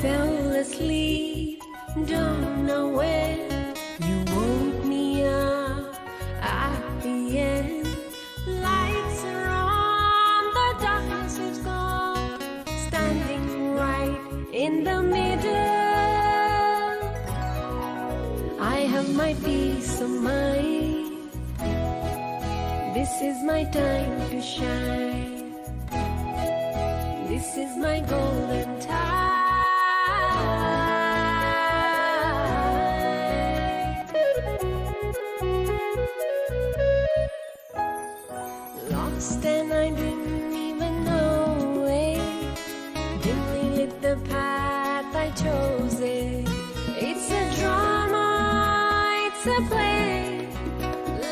fell asleep, don't know when. You woke me up at the end. Lights are on, the darkness is gone. Standing right in the middle, I have my peace of mind. This is my time to shine. This is my golden time. Lost and I didn't even know it. Dimly lit the path, I chose it. It's a drama, it's a play,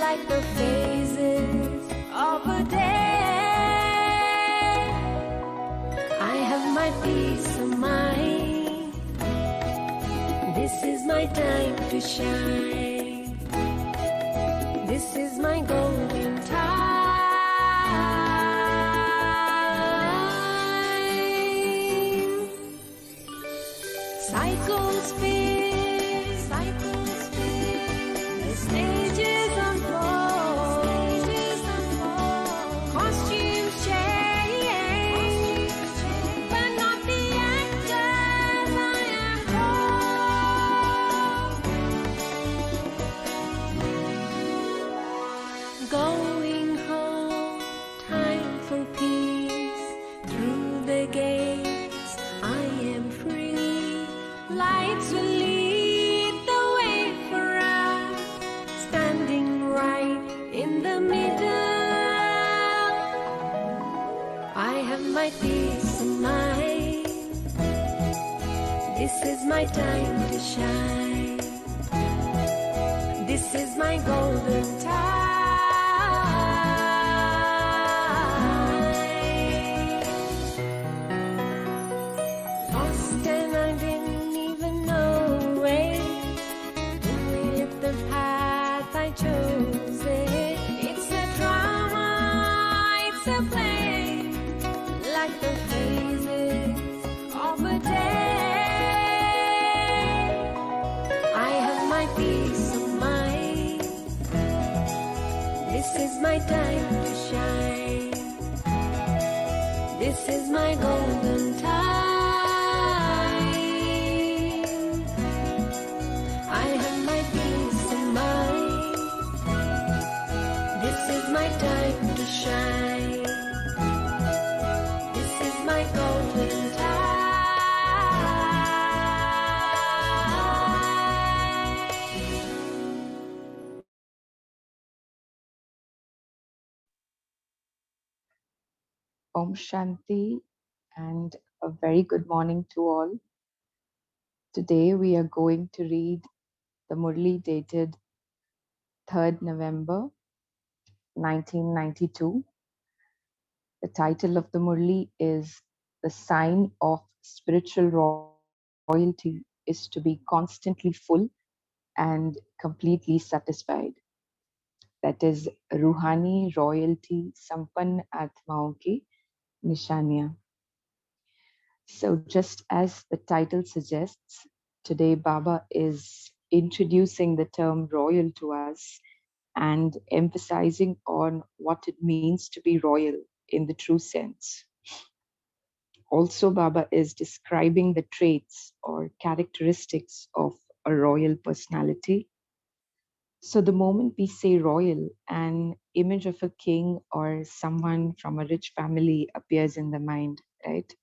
like the phases of a day. I have my peace of mind. This is my time to shine. This is my golden time. Cycles spin, the stages unfold, costumes change, but not the actors I am told. Going home, time for peace. Through the gates, I am free. Lights will lead the way for us, standing right in the middle. I have my peace of mind. This is my time to shine. This is my golden time. Lost and I didn't even know it. Dimly lit the path, I chose it. It's a drama, it's a play, like the phases of a day. I have my peace of mind. This is my time to shine. This is my golden time. I have my peace of mind. This is my time to shine. This is my golden time. Om Shanti and a very good morning to all. Today we are going to read the Murli dated 3rd November 1992. The title of the Murli is The Sign of Spiritual Royalty is to be constantly full and completely satisfied. That is Ruhani Royalty Sampann Atmaon ki Nishaniyan. So just as the title suggests, today Baba is introducing the term royal to us and emphasizing on what it means to be royal in the true sense. Also, Baba is describing the traits or characteristics of a royal personality. So the moment we say royal, an image of a king or someone from a rich family appears in the mind, right?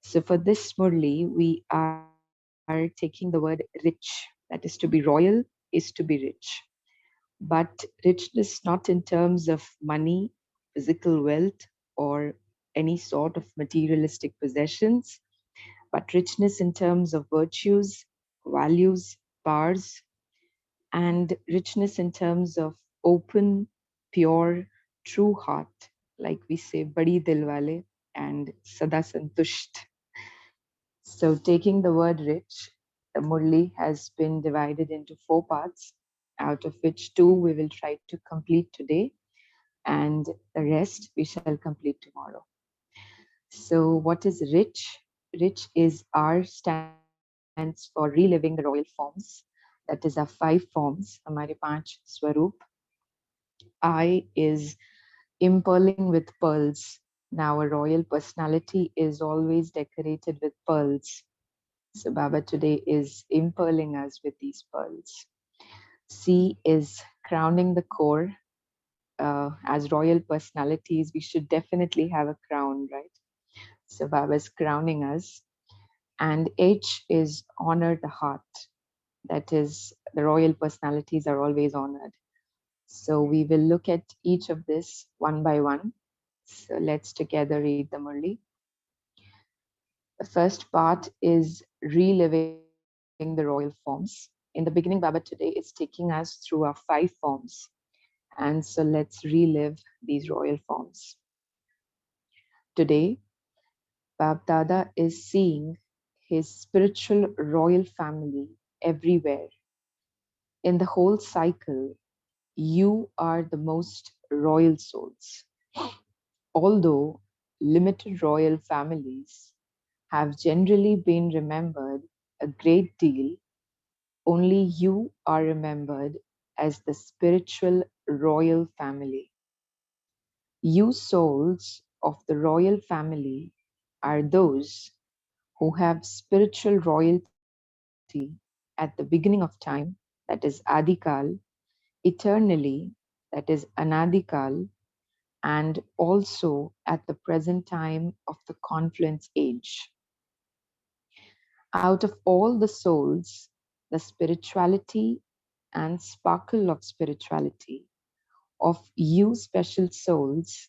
So for this Murli, we are taking the word rich. That is, to be royal is to be rich. But richness not in terms of money, physical wealth, or any sort of materialistic possessions, but richness in terms of virtues, values, powers, and richness in terms of open, pure, true heart, like we say, badi dil wale and sada santusht. So taking the word rich, the Murli has been divided into 4 parts, out of which 2 we will try to complete today, and the rest we shall complete tomorrow. So what is rich? Rich is R stands for reliving the royal forms. That is our five forms, हमारे पांच स्वरूप. I is impearling with pearls. Now, a royal personality is always decorated with pearls. So, Baba today is impearling us with these pearls. C is crowning the core. As royal personalities, we should definitely have a crown, right? So, Baba is crowning us. And H is honor the heart. That is, the royal personalities are always honored. So, we will look at each of this one by one. So, let's together read the Murli. The first part is reliving the royal forms. In the beginning, Baba today is taking us through our five forms. And so let's relive these royal forms. Today, Bab Dada is seeing his spiritual royal family everywhere. In the whole cycle, you are the most royal souls. Although limited royal families have generally been remembered a great deal, only you are remembered as the spiritual royal family. You souls of the royal family are those who have spiritual royalty at the beginning of time, that is Adikal, eternally, that is Anadikal, and also at the present time of the confluence age. Out of all the souls, the spirituality and sparkle of spirituality of you special souls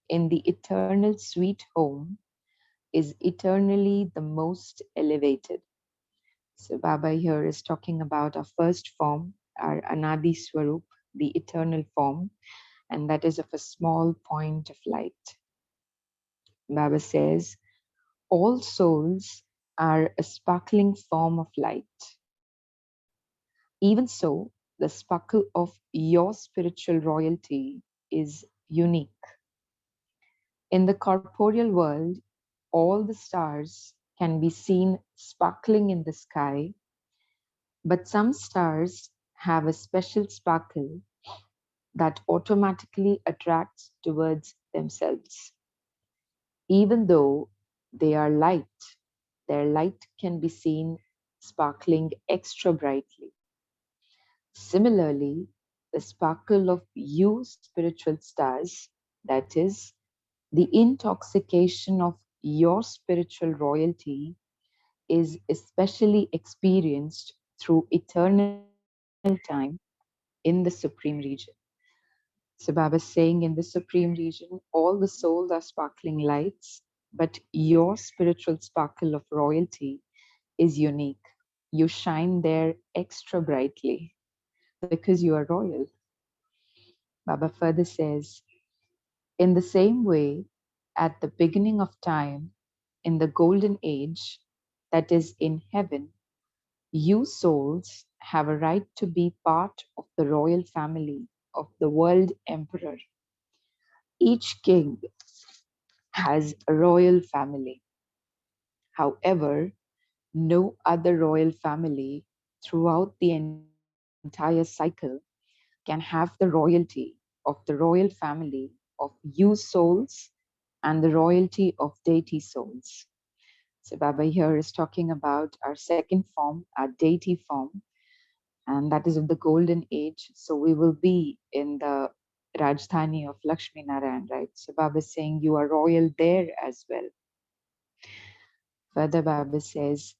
in the eternal sweet home is eternally the most elevated. So Baba here is talking about our first form, our Anadi Swarup, the eternal form, and that is of a small point of light. Baba says, all souls are a sparkling form of light. Even so, the sparkle of your spiritual royalty is unique. In the corporeal world, all the stars can be seen sparkling in the sky, but some stars have a special sparkle that automatically attracts towards themselves. Even though they are light, their light can be seen sparkling extra brightly. Similarly, the sparkle of you spiritual stars, that is, the intoxication of your spiritual royalty, is especially experienced through eternal time in the supreme region. So Baba is saying in the supreme region, all the souls are sparkling lights, but your spiritual sparkle of royalty is unique. You shine there extra brightly because you are royal. Baba further says, in the same way, at the beginning of time, in the golden age, that is in heaven, you souls have a right to be part of the royal family of the world emperor. Each king has a royal family. However, no other royal family throughout the entire cycle can have the royalty of the royal family of you souls and the royalty of deity souls. So Baba here is talking about our second form, our deity form, and that is of the golden age. So we will be in the Rajdhani of Lakshmi Narayan, right? So Baba is saying you are royal there as well. Further, Baba says,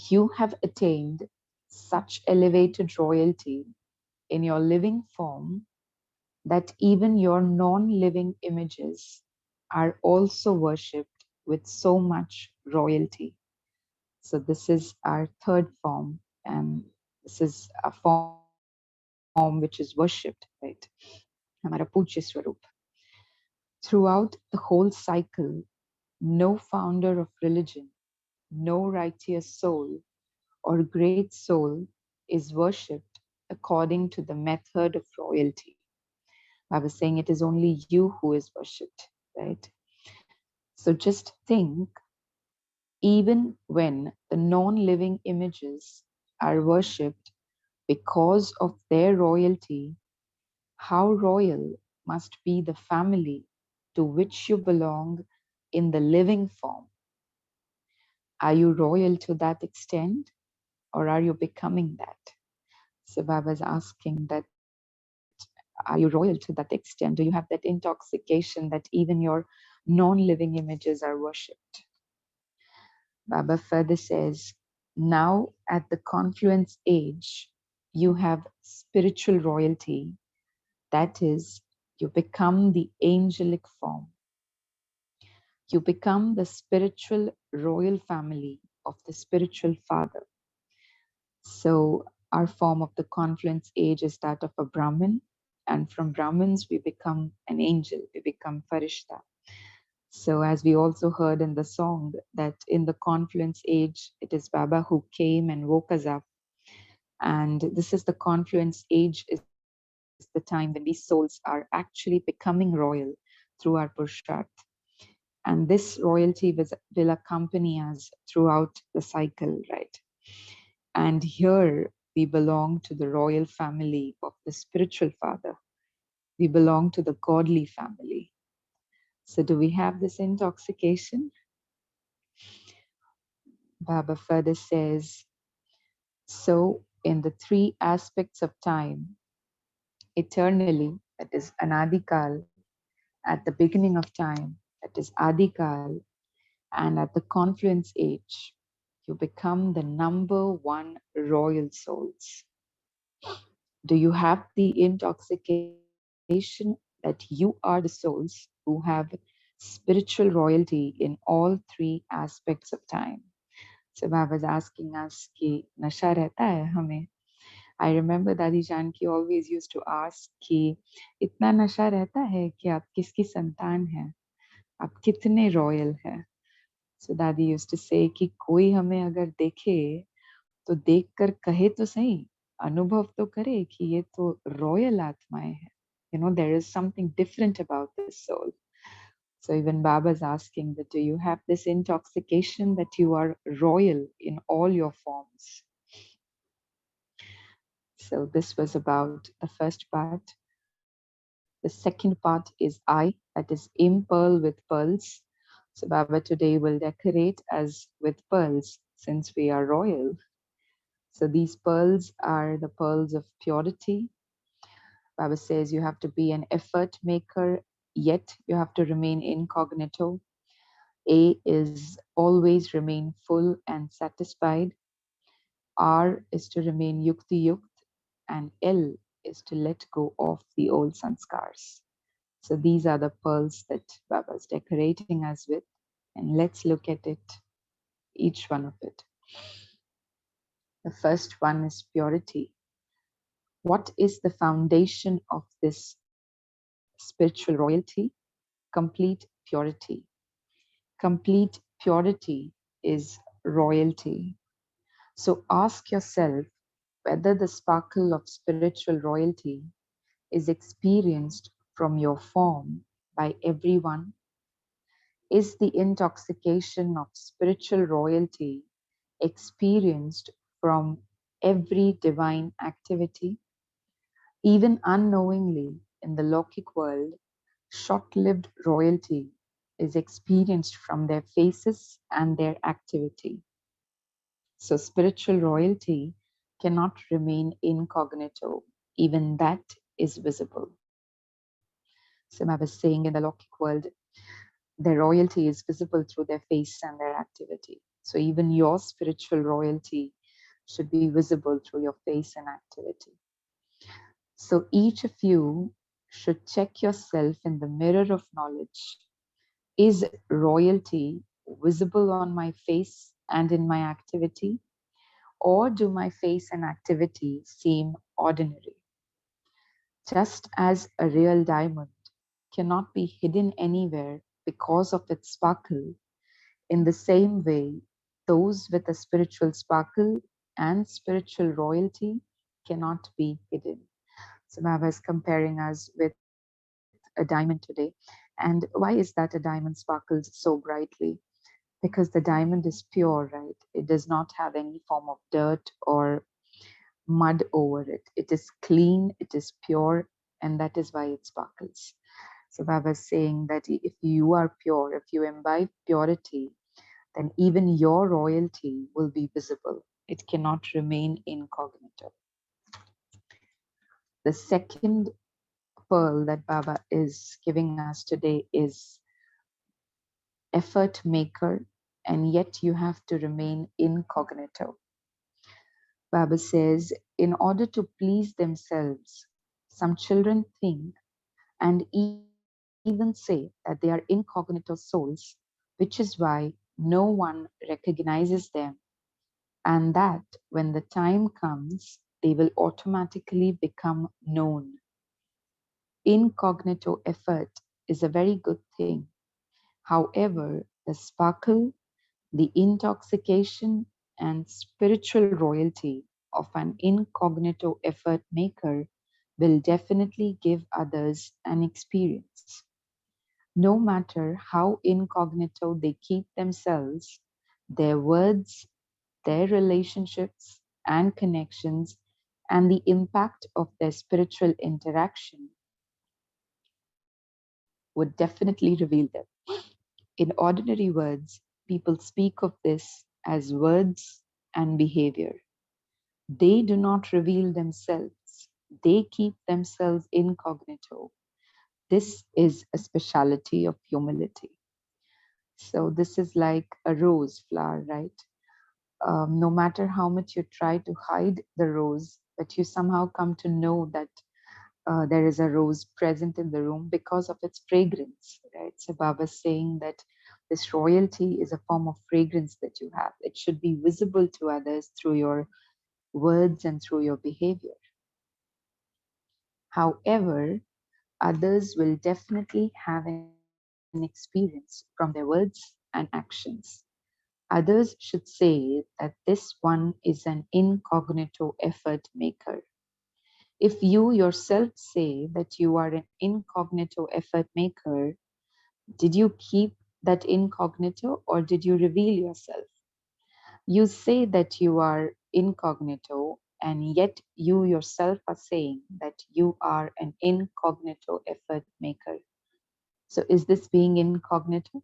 you have attained such elevated royalty in your living form that even your non-living images are also worshipped with so much royalty. So this is our third form, and this is a form which is worshipped, right? Hamara Pujya Swarup. Throughout the whole cycle, no founder of religion, no righteous soul or great soul is worshipped according to the method of royalty. I was saying it is only you who is worshipped, right? So just think, even when the non-living images are worshipped because of their royalty, how royal must be the family to which you belong in the living form? Are you royal to that extent, or are you becoming that? So Baba's asking that, are you royal to that extent? Do you have that intoxication that even your non-living images are worshipped? Baba further says, now at the confluence age, you have spiritual royalty. That is, you become the angelic form. You become the spiritual royal family of the spiritual father. So our form of the confluence age is that of a Brahmin. And from Brahmins, we become an angel, we become Farishta. So, as we also heard in the song, that in the confluence age, it is Baba who came and woke us up. And this is the confluence age, is the time when we souls are actually becoming royal through our Purusharth. And this royalty will accompany us throughout the cycle, right? And here we belong to the royal family of the spiritual father. We belong to the godly family. So, do we have this intoxication? Baba further says, so in the three aspects of time, eternally, that is Anadikal, at the beginning of time, that is Adikal, and at the confluence age, you become the number one royal souls. Do you have the intoxication that you are the souls who have spiritual royalty in all three aspects of time? So Baba's asking us कि नशा रहता है हमें? I remember Dadi Janki always used to ask कि इतना नशा रहता है कि आप किसकी संतान हैं? आप कितने रॉयल हैं? So Dadi used to say कि कोई हमें अगर देखे तो देखकर कहे तो सही, अनुभव तो करे कि ये तो रॉयल आत्माएं हैं. You know, there is something different about this soul. So even Baba's asking that, do you have this intoxication that you are royal in all your forms? So this was about the first part. The second part is I, that is impearl with pearls. So Baba today will decorate us with pearls since we are royal. So these pearls are the pearls of purity. Baba says you have to be an effort maker, yet you have to remain incognito. A is always remain full and satisfied. R is to remain yukti yukt, and L is to let go of the old sanskars. So these are the pearls that Baba is decorating us with, and let's look at it, each one of it. The first one is purity. What is the foundation of this spiritual royalty? Complete purity. Complete purity is royalty. So ask yourself whether the sparkle of spiritual royalty is experienced from your form by everyone. Is the intoxication of spiritual royalty experienced from every divine activity? Even unknowingly in the Lokic world, short-lived royalty is experienced from their faces and their activity. So spiritual royalty cannot remain incognito. Even that is visible. So I was saying in the Lokic world, their royalty is visible through their face and their activity. So even your spiritual royalty should be visible through your face and activity. So each of you should check yourself in the mirror of knowledge. Is royalty visible on my face and in my activity? Or do my face and activity seem ordinary? Just as a real diamond cannot be hidden anywhere because of its sparkle, in the same way, those with a spiritual sparkle and spiritual royalty cannot be hidden. So Baba is comparing us with a diamond today. And why is that a diamond sparkles so brightly? because the diamond is pure, right? It does not have any form of dirt or mud over it. It is clean, it is pure, and that is why it sparkles. So Baba is saying that if you are pure, if you imbibe purity, then even your royalty will be visible. It cannot remain incognito. The second pearl that Baba is giving us today is effort maker, and yet you have to remain incognito. Baba says, in order to please themselves, some children think and even say that they are incognito souls, which is why no one recognizes them, and that when the time comes, they will automatically become known. Incognito effort is a very good thing. However, the sparkle, the intoxication, and spiritual royalty of an incognito effort maker will definitely give others an experience. No matter how incognito they keep themselves, their words, their relationships and connections, and the impact of their spiritual interaction would definitely reveal them. In ordinary words, people speak of this as words and behavior. They do not reveal themselves, they keep themselves incognito. This is a speciality of humility. So, this is like a rose flower, right? No matter how much you try to hide the rose, but you somehow come to know that there is a rose present in the room because of its fragrance, right? So Baba is saying that this royalty is a form of fragrance that you have. It should be visible to others through your words and through your behavior. However, others will definitely have an experience from their words and actions. Others should say that this one is an incognito effort maker. If you yourself say that you are an incognito effort maker, did you keep that incognito or did you reveal yourself? You say that you are incognito, and yet you yourself are saying that you are an incognito effort maker. So, is this being incognito?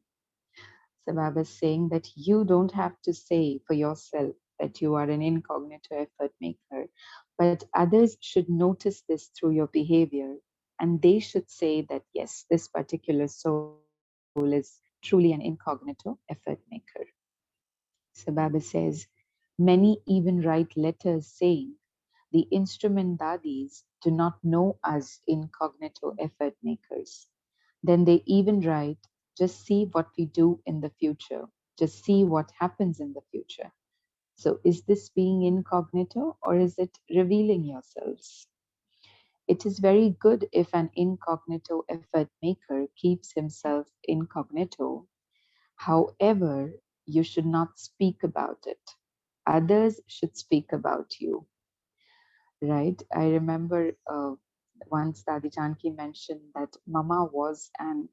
So, Baba is saying that you don't have to say for yourself that you are an incognito effort maker, but others should notice this through your behavior, and they should say that yes, this particular soul is truly an incognito effort maker. So Baba says, many even write letters saying the instrument dadis do not know us incognito effort makers. Then they even write, just see what we do in the future, just see what happens in the future. So is this being incognito or is it revealing yourselves? It is very good if an incognito effort maker keeps himself incognito. However, you should not speak about it. Others should speak about you, right? I remember once Dadi Janki mentioned that Mama was an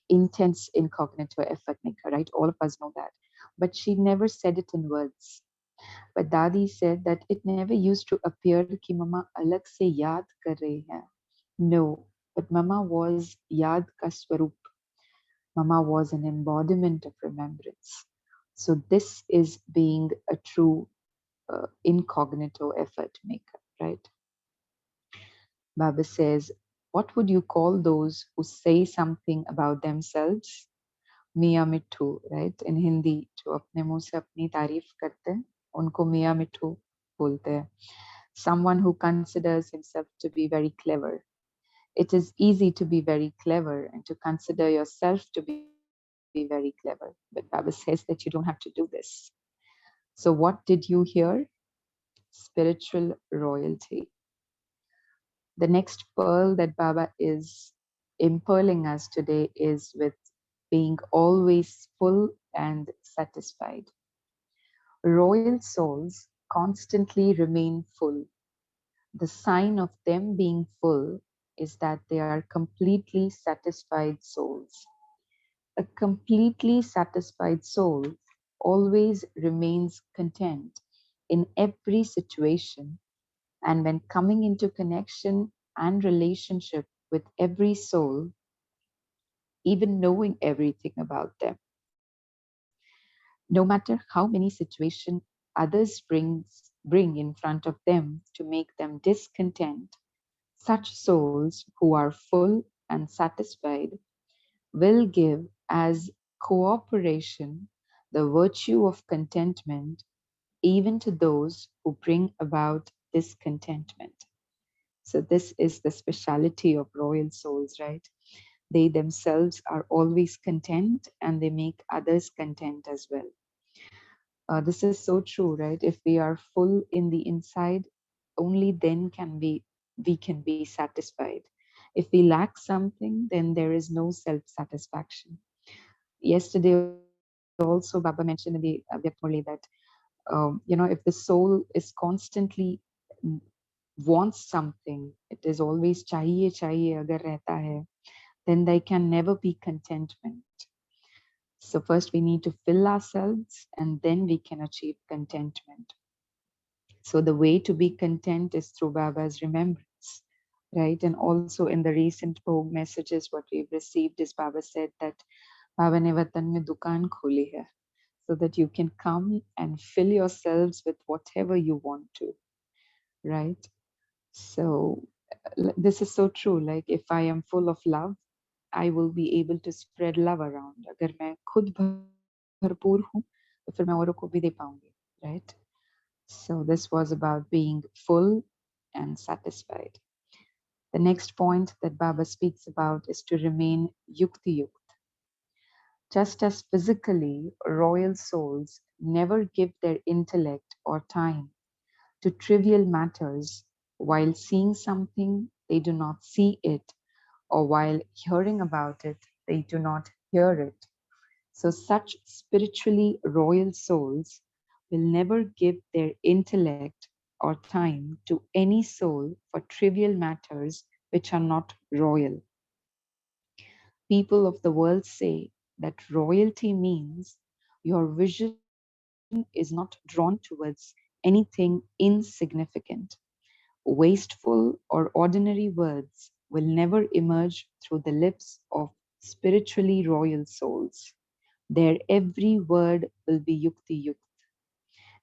intense incognito effort maker, right? All of us know that. But she never said it in words. But Dadi said that it never used to appear कि Mama अलग से याद कर रही है. No, but Mama was याद का स्वरूप. Mama was an embodiment of remembrance. So this is being a true incognito effort maker, right? Baba says, what would you call those who say something about themselves? मियाँ मिट्ठू, right? In Hindi, जो अपने मुंह से अपनी तारीफ करते हैं, उनको मियाँ मिट्ठू बोलते हैं. Someone who considers himself to be very clever. It is easy to be very clever and to consider yourself to be very clever. But Baba says that you don't have to do this. So what did you hear? Spiritual royalty. The next pearl that Baba is impearling us today is with being always full and satisfied. Royal souls constantly remain full. The sign of them being full is that they are completely satisfied souls. A completely satisfied soul always remains content in every situation, and when coming into connection and relationship with every soul, even knowing everything about them, no matter how many situations others bring in front of them to make them discontent, such souls who are full and satisfied will give as cooperation the virtue of contentment even to those who bring about discontentment. So, this is the speciality of royal souls, right? They themselves are always content and they make others content as well. This is so true, right? If we are full in the inside, only then can we can be satisfied. If we lack something, then there is no self-satisfaction. Yesterday also Baba mentioned in the Avyakt Murli that if the soul is constantly mm, wants something, it is always chahiye agar rehta hai, then there can never be contentment. So first we need to fill ourselves and then we can achieve contentment. So the way to be content is through Baba's remembrance, right? And also in the recent Bhog messages, what we've received is Baba said that Baba ne vatan mein dukaan kholi hai, so that you can come and fill yourselves with whatever you want to, right? So this is so true. Like if I am full of love, I will be able to spread love around. अगर मैं खुद भरपूर हूँ, तो फिर मैं औरों को भी दे पाऊंगी, right? So this was about being full and satisfied. The next point that Baba speaks about is to remain yukti yukt. Just as physically, royal souls never give their intellect or time to trivial matters, while seeing something, they do not see it, or while hearing about it, they do not hear it. So, such spiritually royal souls will never give their intellect or time to any soul for trivial matters which are not royal. People of the world say that royalty means your vision is not drawn towards anything insignificant. Wasteful or ordinary words will never emerge through the lips of spiritually royal souls. Their every word will be yukti yukt.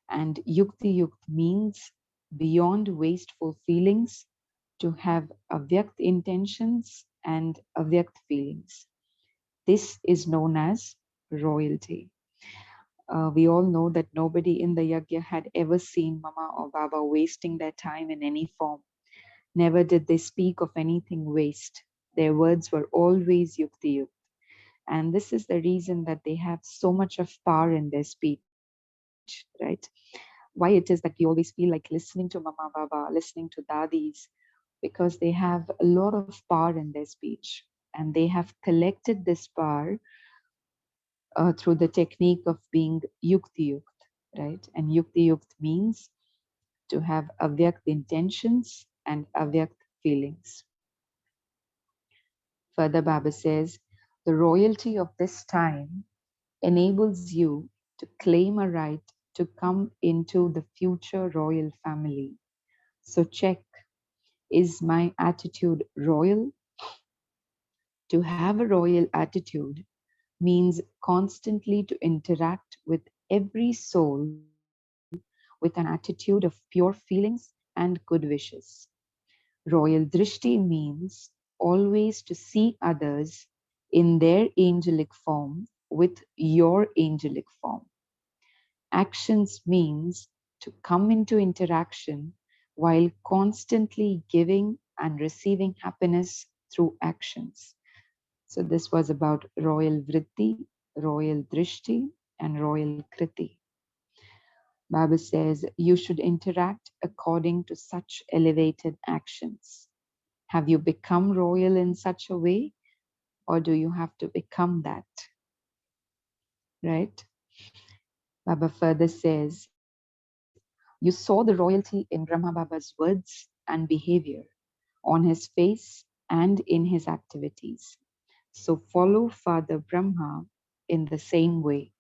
And yukti yukt means beyond wasteful feelings to have avyakt intentions and avyakt feelings. This is known as royalty. We all know that nobody in the yajna had ever seen Mama or Baba wasting their time in any form. Never did they speak of anything waste. Their words were always yukti yukt. And this is the reason that they have so much of power in their speech, right? Why it is that we always feel like listening to Mama Baba, listening to Dadis, because they have a lot of power in their speech. And they have collected this power through the technique of being yukti yukt, right? And yukti yukt means to have avyakt intentions and avyakt feelings. Further, Baba says, the royalty of this time enables you to claim a right to come into the future royal family. So check, is my attitude royal? To have a royal attitude means constantly to interact with every soul with an attitude of pure feelings and good wishes. Royal drishti means always to see others in their angelic form with your angelic form. Actions means to come into interaction while constantly giving and receiving happiness through actions. So this was about royal vritti, royal drishti, and royal kriti. Baba says you should interact according to such elevated actions. Have you become royal in such a way, or do you have to become that? Right? Baba further says, you saw the royalty in Brahma Baba's words and behavior, on his face and in his activities. So follow Father Brahma in the same way.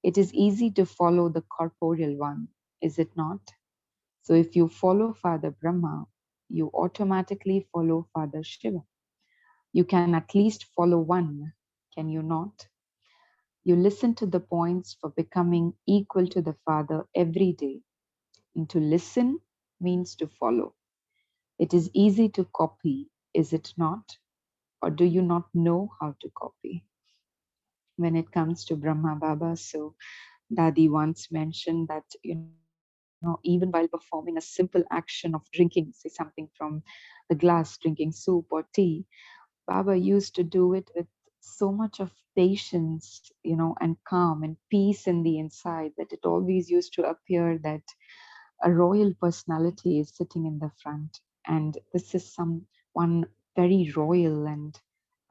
It is easy to follow the corporeal one, is it not? So if you follow Father Brahma, you automatically follow Father Shiva. You can at least follow one, can you not? You listen to the points for becoming equal to the Father every day. And to listen means to follow. It is easy to copy, is it not? Or do you not know how to copy? When it comes to Brahma Baba, so Dadi once mentioned that, even while performing a simple action of drinking, say something from the glass, drinking soup or tea, Baba used to do it with so much of patience, and calm and peace in the inside that it always used to appear that a royal personality is sitting in the front. And this is someone very royal and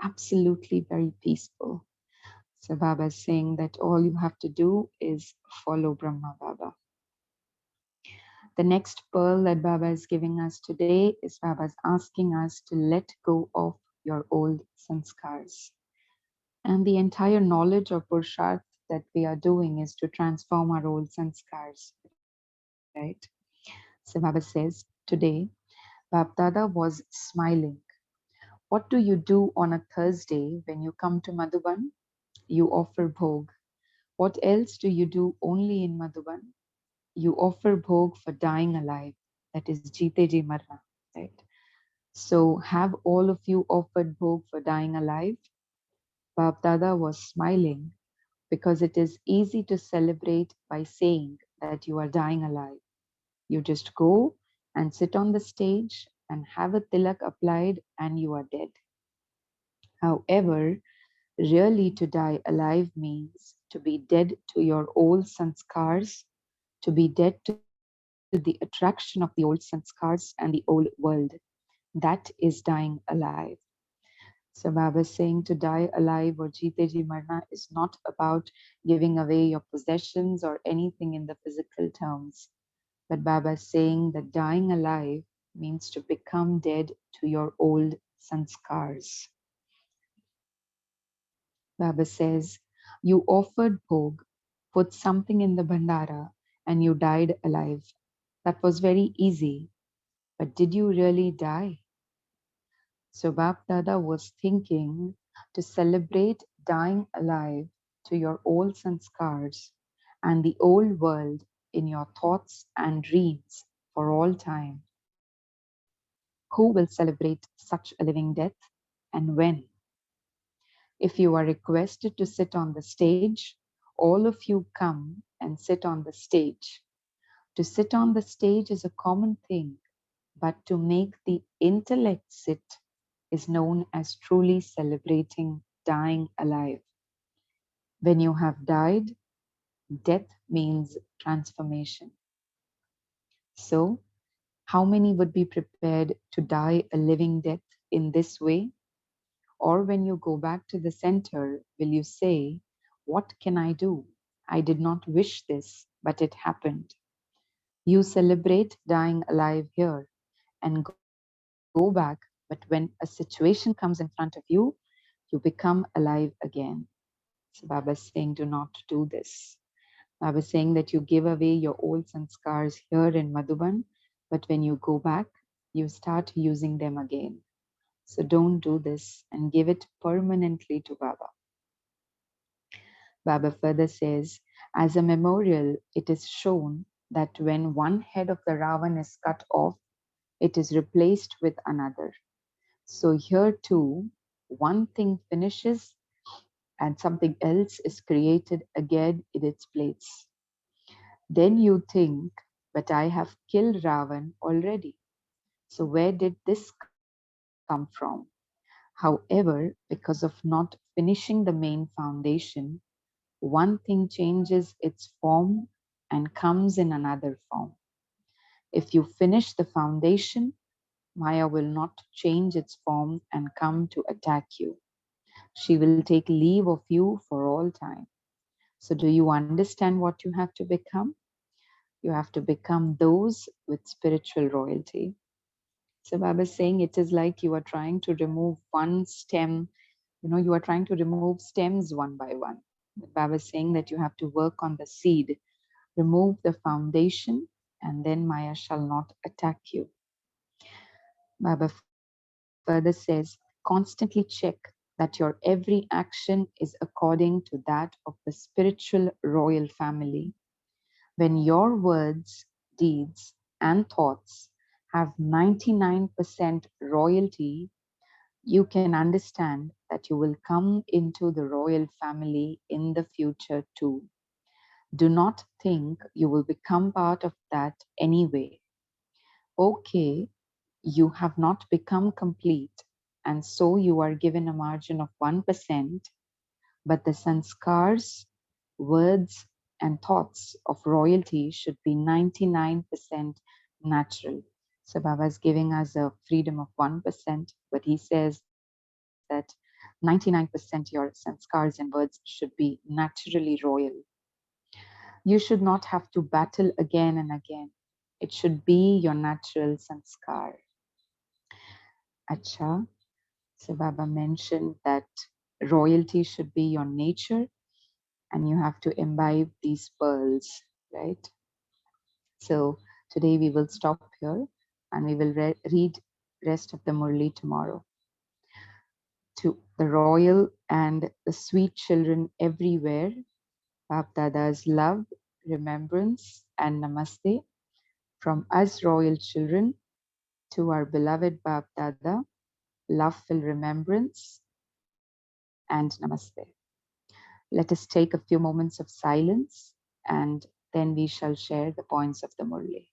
absolutely very peaceful. So Baba is saying that all you have to do is follow Brahma Baba. The next pearl that Baba is giving us today is Baba's asking us to let go of your old sanskars. And the entire knowledge of Purusharth that we are doing is to transform our old sanskars, right? So Baba says, today, Bapdada was smiling. What do you do on a Thursday when you come to Madhuban? You offer bhog. What else do you do only in Madhuban? You offer bhog for dying alive. That is Jite Ji Marna, right? So have all of you offered bhog for dying alive? Bab Dada was smiling because it is easy to celebrate by saying that you are dying alive. You just go and sit on the stage and have a tilak applied and you are dead. However, really to die alive means to be dead to your old sanskars, to be dead to the attraction of the old sanskars and the old world. That is dying alive. So Baba is saying to die alive or Jite Ji Marna is not about giving away your possessions or anything in the physical terms. But Baba is saying that dying alive means to become dead to your old sanskars. Baba says, you offered bhog, put something in the bandara, and you died alive. That was very easy. But did you really die? So Bap Dada was thinking to celebrate dying alive to your old sanskars and the old world in your thoughts and dreams for all time. Who will celebrate such a living death and when? If you are requested to sit on the stage, all of you come and sit on the stage. To sit on the stage is a common thing, but to make the intellect sit is known as truly celebrating dying alive. When you have died, death means transformation. So, how many would be prepared to die a living death in this way? Or when you go back to the center, will you say, what can I do? I did not wish this, but it happened. You celebrate dying alive here and go back, but when a situation comes in front of you become alive again. So Baba is saying, do not do this. Baba is saying that you give away your old sanskars here in Madhuban, but when you go back, you start using them again. So don't do this and give it permanently to Baba. Baba further says, as a memorial, it is shown that when one head of the Ravan is cut off, it is replaced with another. So here too, one thing finishes and something else is created again in its place. Then you think, but I have killed Ravan already. So where did this come from? However, because of not finishing the main foundation, one thing changes its form and comes in another form. If you finish the foundation, Maya will not change its form and come to attack you. She will take leave of you for all time. So, do you understand what you have to become? You have to become those with spiritual royalty. So, Baba is saying it is like you are trying to remove one stem You are trying to remove stems one by one. Baba is saying that you have to work on the seed, remove the foundation, and then Maya shall not attack you. Baba further says, constantly check that your every action is according to that of the spiritual royal family. When your words, deeds, and thoughts have 99% royalty, you can understand that you will come into the royal family in the future too. Do not think you will become part of that anyway. Okay, you have not become complete, and so you are given a margin of 1%, but the sanskars, words, and thoughts of royalty should be 99% natural. So Baba is giving us a freedom of 1%, but he says that 99% your sanskars and words should be naturally royal. You should not have to battle again and again. It should be your natural sanskar. Acha. So Baba mentioned that royalty should be your nature and you have to imbibe these pearls, right? So today we will stop here and we will read rest of the Murli tomorrow. To the royal and the sweet children everywhere, Bap Dada's love, remembrance, and namaste from us royal children to our beloved Bap Dada, love-filled remembrance and namaste. Let us take a few moments of silence and then we shall share the points of the Murli.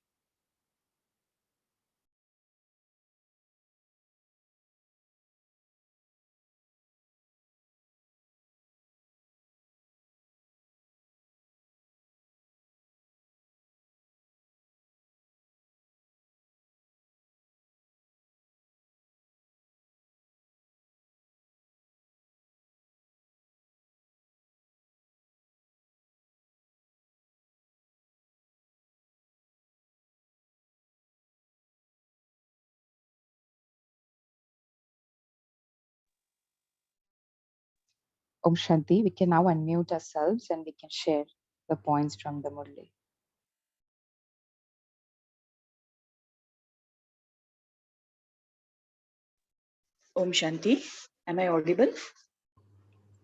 Om Shanti, we can now unmute ourselves and we can share the points from the Murli. Om Shanti. Am I audible?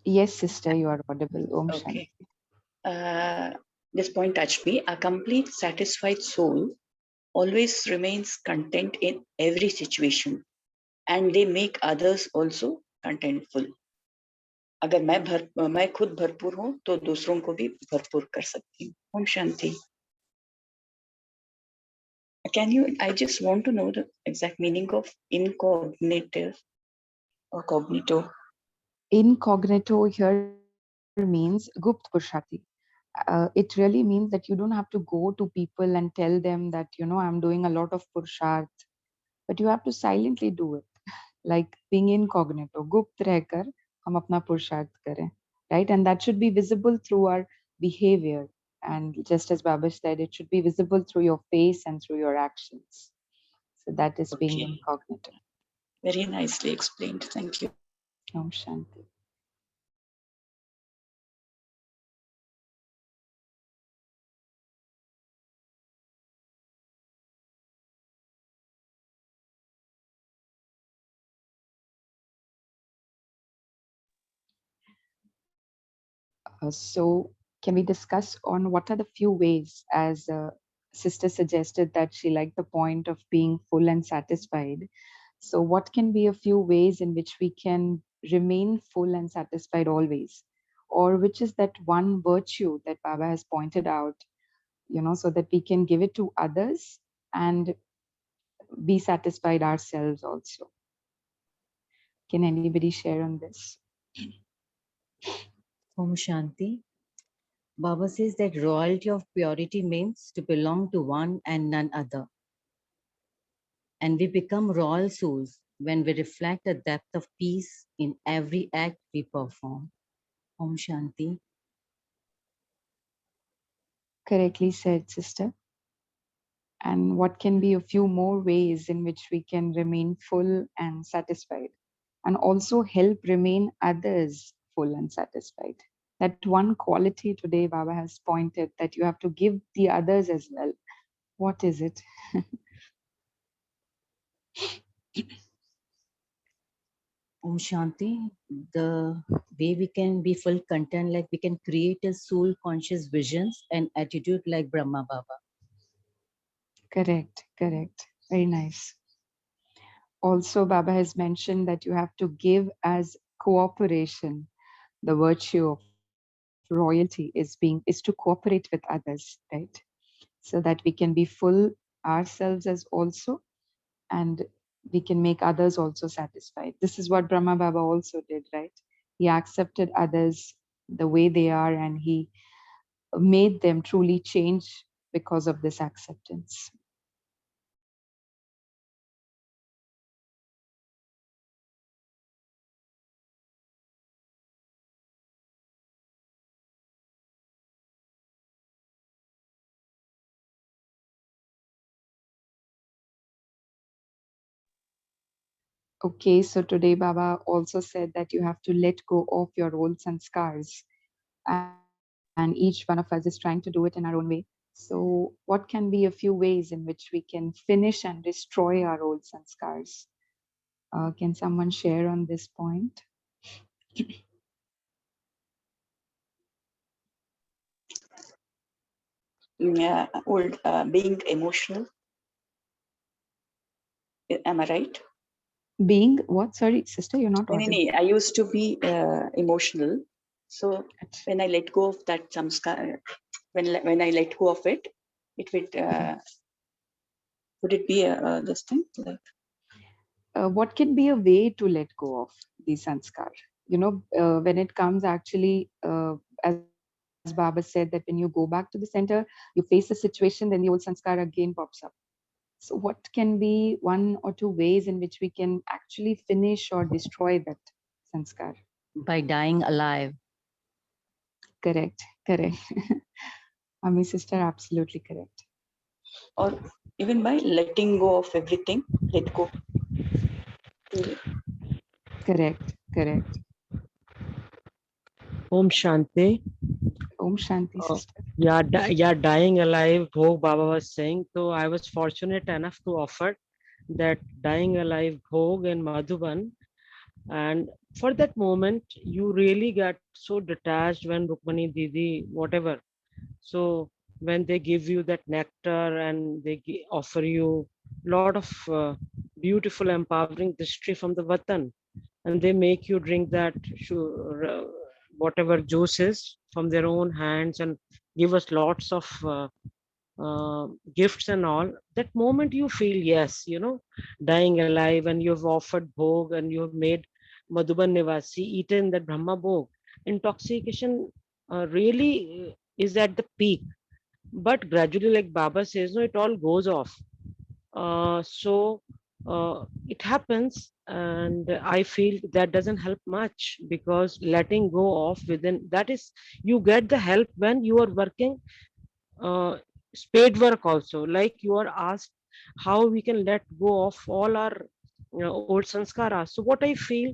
Yes, sister, you are audible. Om Okay. Shanti. This point touched me. A complete, satisfied soul always remains content in every situation, and they make others also contentful. अगर मैं खुद भरपूर हूँ तो दूसरों को भी भरपूर कर सकती हूँ. Om Shanti. I just want to know the exact meaning of incognitive or cognito. Incognito here means Gupt Purushati. It really means that you don't have to go to people and tell them that, I'm doing a lot of Purusharth, but you have to silently do it. Like being incognito, Gupt rehkar, hum apna Purusharth kare, right? And that should be visible through our behavior. And just as Baba said, it should be visible through your face and through your actions. So that is being Okay. incognito. Very nicely explained. Thank you. Om Shanti. So, can we discuss on what are the few ways, as sister suggested that she liked the point of being full and satisfied. So, what can be a few ways in which we can remain full and satisfied always? Or which is that one virtue that Baba has pointed out, so that we can give it to others and be satisfied ourselves also? Can anybody share on this? Om Shanti. Baba says that royalty of purity means to belong to one and none other. And we become royal souls when we reflect a depth of peace in every act we perform. Om Shanti. Correctly said, sister. And what can be a few more ways in which we can remain full and satisfied? and also help remain others full and satisfied. That one quality today Baba has pointed, that you have to give the others as well. What is it? Om Shanti, the way we can be full content, like we can create a soul conscious visions and attitude like Brahma Baba. Correct, correct. Very nice. Also, Baba has mentioned that you have to give as cooperation. The virtue of royalty is to cooperate with others, right? So that we can be full ourselves as also, and we can make others also satisfied. This is what Brahma Baba also did, right? He accepted others the way they are, and he made them truly change because of this acceptance. Okay, so today Baba also said that you have to let go of your roles and scars. And each one of us is trying to do it in our own way. So, what can be a few ways in which we can finish and destroy our roles and scars? Can someone share on this point? Yeah, old being emotional. Am I right? Being what? Sorry, sister, you're not No, no, audible. no. I used to be emotional. So Right. when I let go of that samskar, when I let go of it, it would it be this thing like What can be a way to let go of the sanskar? When it comes actually, as Baba said, that when you go back to the center, you face a situation, then the old sanskar again pops up. So, what can be one or two ways in which we can actually finish or destroy that sanskar? By dying alive. Correct, correct. Ami sister, absolutely correct. or even by letting go of everything, let go. Correct, correct. Om Shanti. Om Shanti, Uh, sister. yeah, dying alive, Bhog Baba was saying. So I was fortunate enough to offer that dying alive Bhog in Madhuban. And for that moment, you really get so detached when Rukmani Didi, whatever. So when they give you that nectar and they offer you lot of beautiful empowering distri from the Vatan, and they make you drink that whatever juices from their own hands and give us lots of gifts and all. That moment you feel, yes, dying alive, and you've offered bhog and you have made Madhuban Nivasi eaten that Brahma bhog. Intoxication really is at the peak, but gradually, like Baba says, no, it all goes off. So it happens, and I feel that doesn't help much, because letting go of within that is, you get the help when you are working uh, spade work also. Like you are asked how we can let go of all our old sanskaras. So what I feel,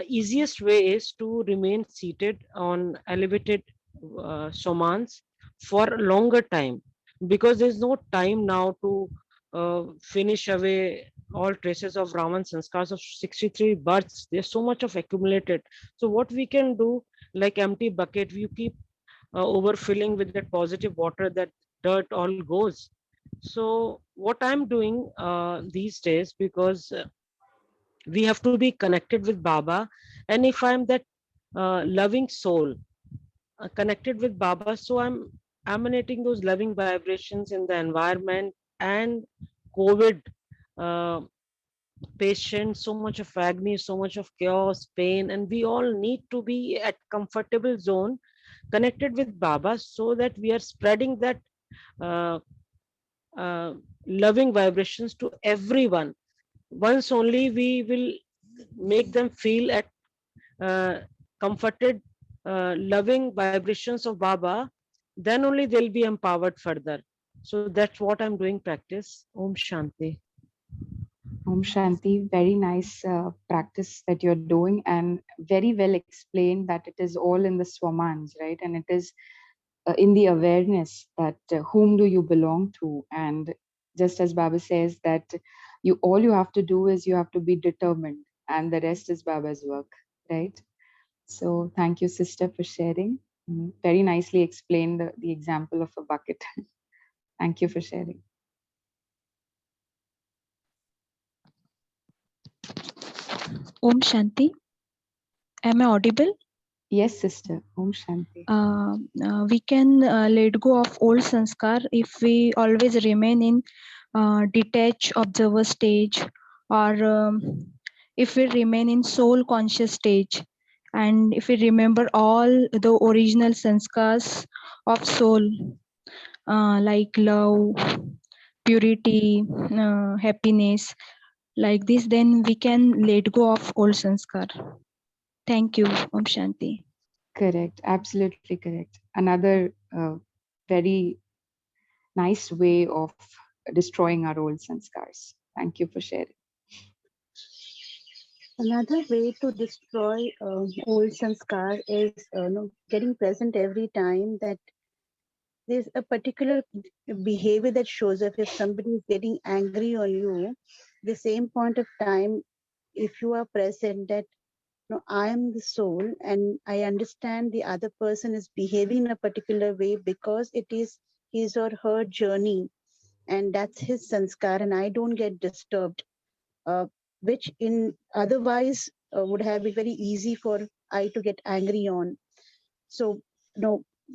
easiest way is to remain seated on elevated somans for a longer time, because there's no time now to finish away all traces of Raman sanskars of 63 births. There's so much of accumulated. So what we can do, like empty bucket, you keep overfilling with that positive water, that dirt all goes. So what I'm doing these days, because we have to be connected with Baba, and if I'm that loving soul connected with Baba, so I'm emanating those loving vibrations in the environment. And COVID uh, patients, so much of agony, so much of chaos, pain, and we all need to be at comfortable zone connected with Baba, so that we are spreading that uh, uh, loving vibrations to everyone. Once only we will make them feel at uh, comforted, loving vibrations of Baba, then only they'll be empowered further. So that's what I'm doing practice. Om Shanti. Om Shanti, very nice practice that you're doing, and very well explained that it is all in the swamans, right? And it is in the awareness that whom do you belong to, and just as Baba says that you all you have to do is you have to be determined, and the rest is Baba's work, right? So thank you, sister, for sharing. Very nicely explained the example of a bucket. Thank you for sharing. Om Shanti. Am I audible? Yes, sister. Om Shanti. We can let go of old sanskar if we always remain in detached observer stage, or if we remain in soul conscious stage, and if we remember all the original sanskars of soul, like love, purity, happiness, like this, then we can let go of old sanskar. Thank you. Om Shanti. Correct. Absolutely correct. Another very nice way of destroying our old sanskars. Thank you for sharing. Another way to destroy old sanskar is getting present every time that there's a particular behavior that shows up. If somebody is getting angry on you, the same point of time, if you are present that I am the soul and I understand the other person is behaving in a particular way because it is his or her journey, and that's his sanskar, and I don't get disturbed, which in otherwise would have been very easy for I to get angry on. So,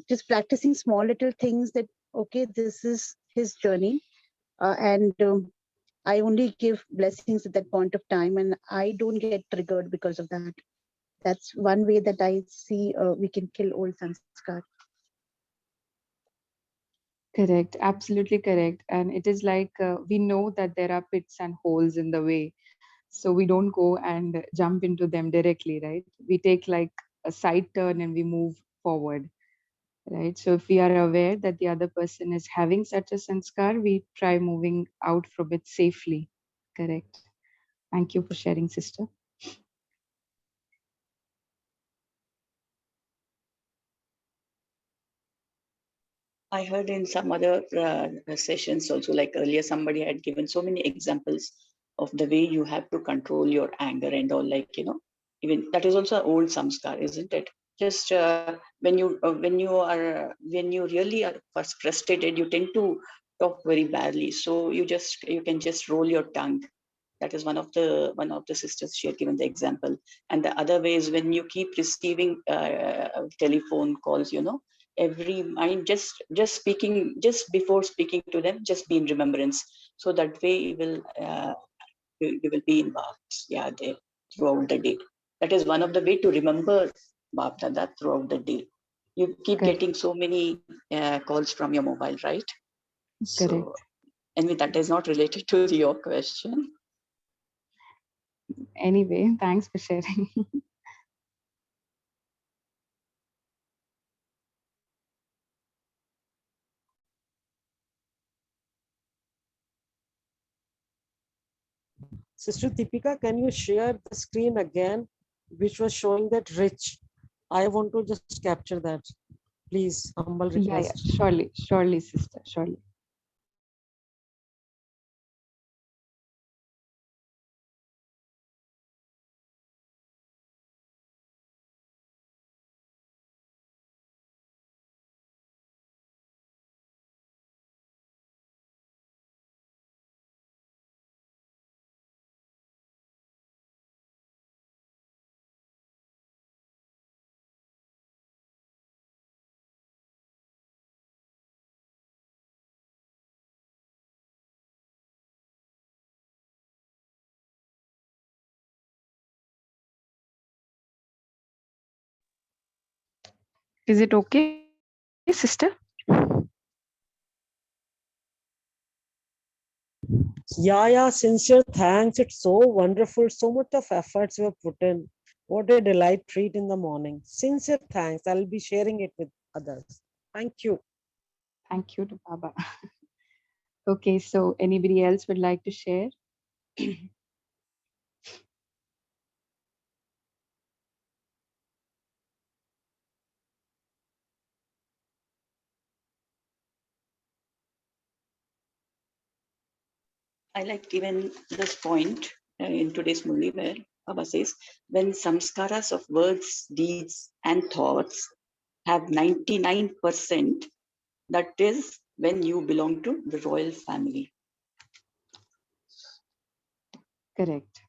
just practicing small little things that, okay, this is his journey, and I only give blessings at that point of time, and I don't get triggered because of that. That's one way that I see we can kill old sanskar. Correct. Absolutely correct. And it is like we know that there are pits and holes in the way. So we don't go and jump into them directly, right? We take like a side turn and we move forward, right? So if we are aware that the other person is having such a sanskar, we try moving out from it safely. Correct. Thank you for sharing, sister. I heard in some other sessions also, like earlier, somebody had given so many examples of the way you have to control your anger and all, like, even that is also old samskar, isn't it? Just when you really are first frustrated, you tend to talk very badly. So you can just roll your tongue. That is one of the sisters, she had given the example. And the other way is when you keep receiving telephone calls, every mind just speaking, just before speaking to them, just be in remembrance. So that way you will be in bhakti, yeah, there throughout the day. That is one of the way to remember Bap Dada throughout the day. You keep Correct. getting so many calls from your mobile, right? So, Correct. anyway, that is not related to your question. Anyway, thanks for sharing. Sister Deepika, can you share the screen again, which was showing that rich? I want to just capture that. Please, humble Yeah, request. surely, surely, sister, surely. Is it okay, sister? Yeah, sincere thanks. It's so wonderful. So much of efforts you have put in. What a delight treat in the morning. Sincere thanks. I'll be sharing it with others. Thank you. Thank you to Baba. Okay, so anybody else would like to share? I like even this point in today's Murli where Baba says, when samskaras of words, deeds, and thoughts have 99%, that is when you belong to the royal family. Correct.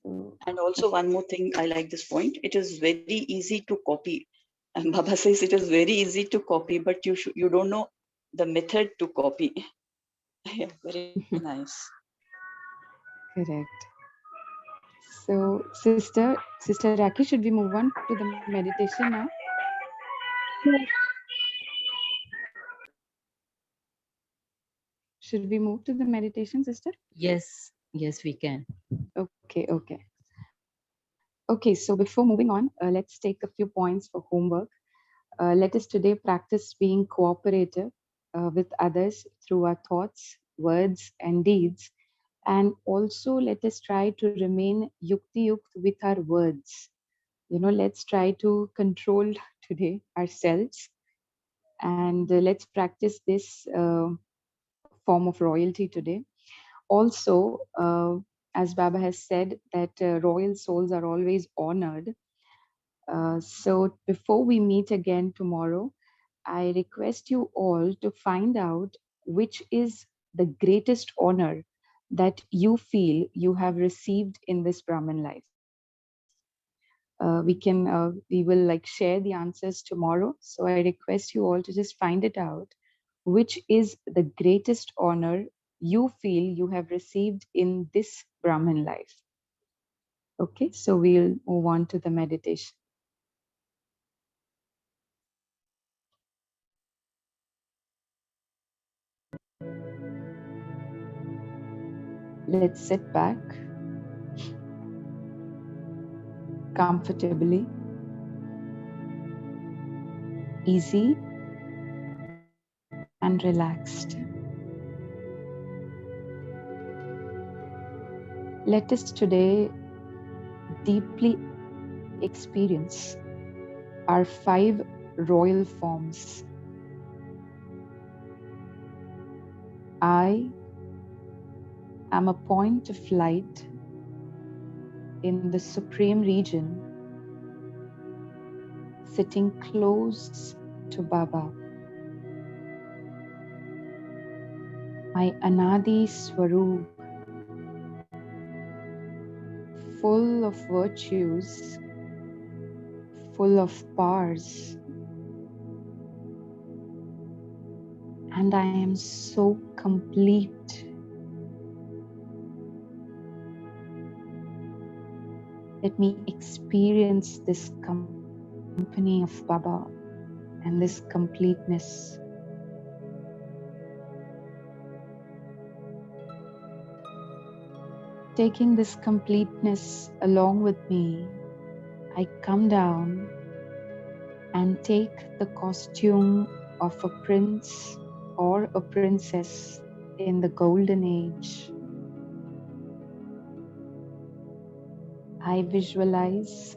So, And also one more thing, I like this point. It is very easy to copy. And Baba says it is very easy to copy, but you don't know the method to copy. Yeah, very nice. correct. So, Sister Raki, should we move on to the meditation now? Should we move to the meditation, sister? Yes, yes, we can. Okay, okay. Okay, so before moving on, let's take a few points for homework. Let us today practice being cooperative with others through our thoughts, words, and deeds. And also, let us try to remain yukti yukt with our words. Let's try to control today ourselves, and let's practice this form of royalty today. Also, as Baba has said, that royal souls are always honored. So before we meet again tomorrow, I request you all to find out which is the greatest honor that you feel you have received in this Brahman life. We will like share the answers tomorrow. So I request you all to just find it out. Which is the greatest honor you feel you have received in this Brahman life? Okay, so we'll move on to the meditation. Let's sit back comfortably, easy and relaxed. Let us today deeply experience our 5 royal forms. I am a point of light in the supreme region, sitting close to Baba. My Anadi Swaroop, full of virtues, full of powers, and I am so complete. Let me experience this company of Baba and this completeness. Taking this completeness along with me, I come down and take the costume of a prince or a princess in the golden age. I visualize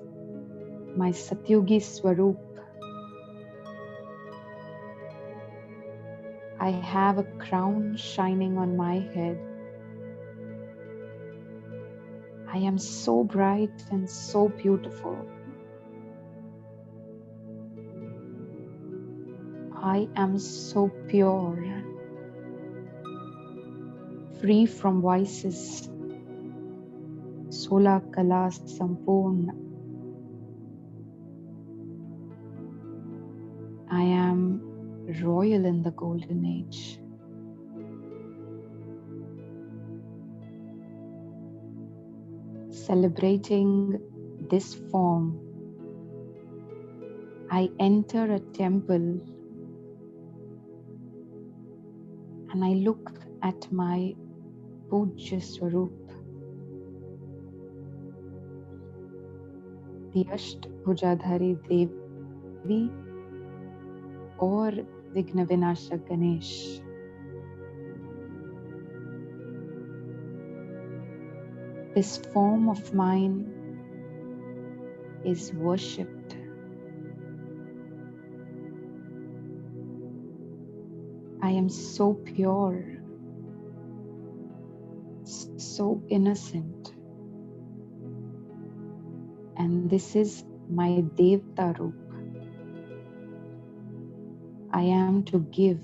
my Satyugi Swaroop. I have a crown shining on my head. I am so bright and so beautiful. I am so pure, free from vices. Sola Kala Sampurna. I am royal in the golden age. Celebrating this form, I enter a temple and I look at my Pujya Swaroop, the Ashtbhujadhari Devi or Vigna Vinashak Ganesh. This form of mine is worshipped. I am so pure, so innocent. And this is my Devta Roop. I am to give.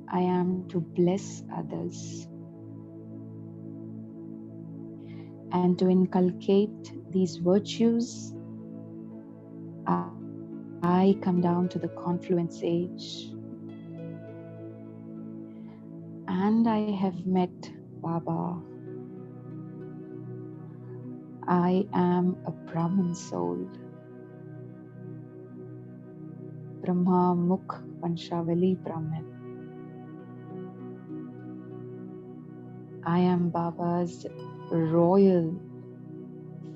I am to bless others. And to inculcate these virtues, I come down to the confluence age. And I have met Baba. I am a Brahman soul. Brahma Mukh Vanshavali Brahman. I am Baba's royal,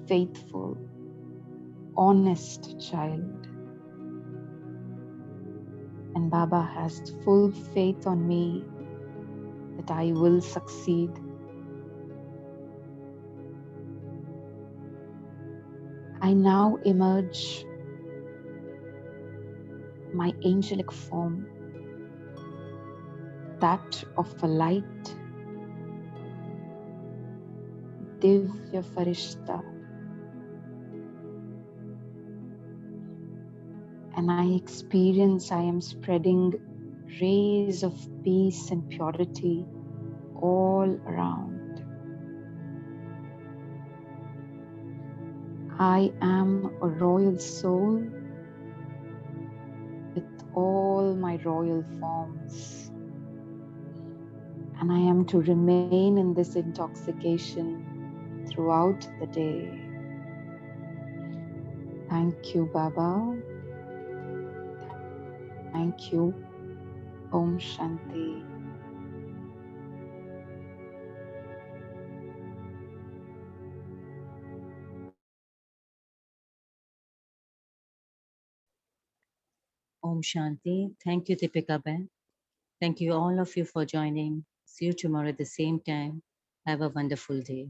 faithful, honest child. And Baba has full faith on me that I will succeed. I now emerge my angelic form, that of a light, Divya Farishta. And I experience I am spreading rays of peace and purity all around. I am a royal soul with all my royal forms. And I am to remain in this intoxication throughout the day. Thank you, Baba. Thank you. Om Shanti. Om Shanti. Thank you, Deepika Ben. Thank you all of you for joining. See you tomorrow at the same time. Have a wonderful day.